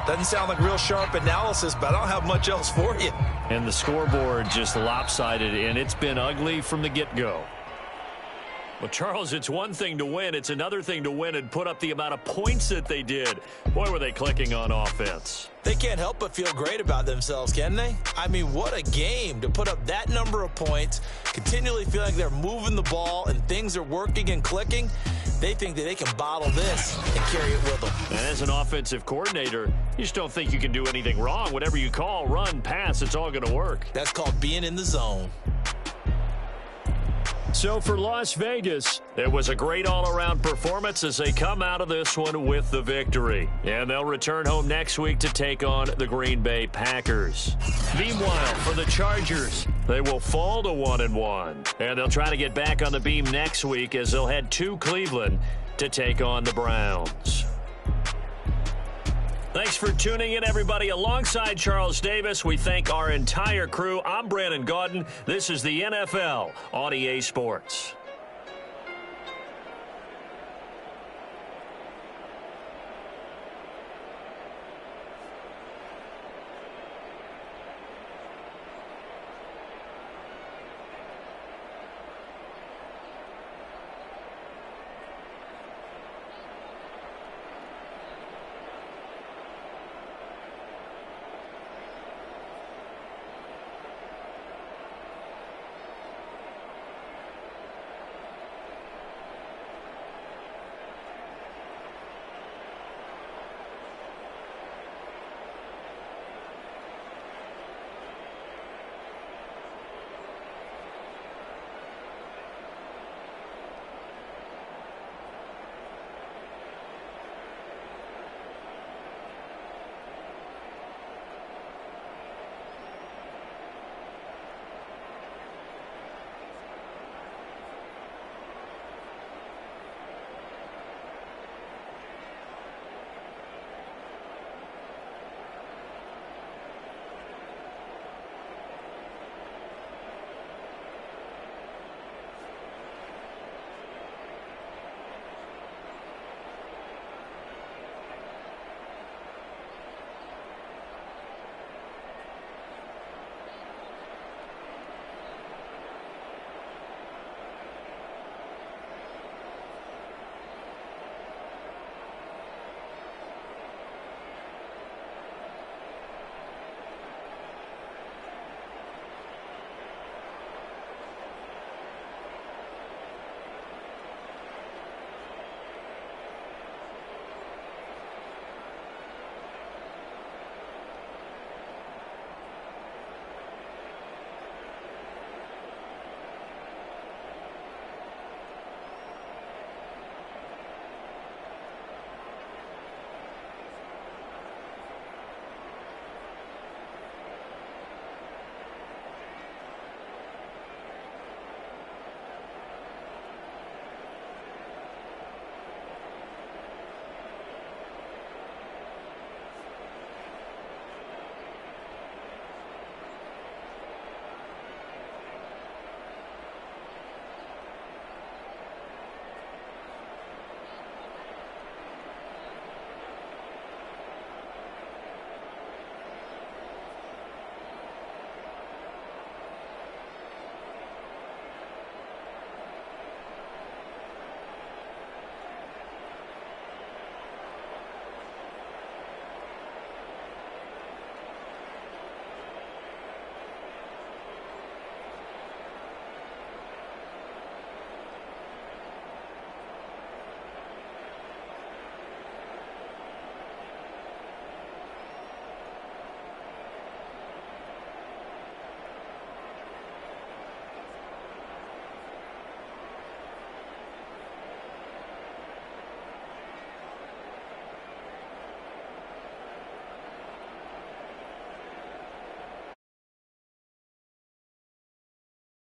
Doesn't sound like real sharp analysis, but I don't have much else for you. And the scoreboard just lopsided, and it's been ugly from the get-go. Well, Charles, it's one thing to win. It's another thing to win and put up the amount of points that they did. Boy, were they clicking on offense. They can't help but feel great about themselves, can they? I mean, what a game to put up that number of points, continually feeling like they're moving the ball and things are working and clicking. They think that they can bottle this and carry it with them. And as an offensive coordinator, you just don't think you can do anything wrong. Whatever you call, run, pass, it's all going to work. That's called being in the zone. So for Las Vegas, it was a great all-around performance as they come out of this one with the victory. And they'll return home next week to take on the Green Bay Packers. Meanwhile, for the Chargers, they will fall to 1-1. And they'll try to get back on the beam next week as they'll head to Cleveland to take on the Browns. Thanks for tuning in, everybody. Alongside Charles Davis, we thank our entire crew. I'm Brandon Gaudin. This is the NFL on EA Sports.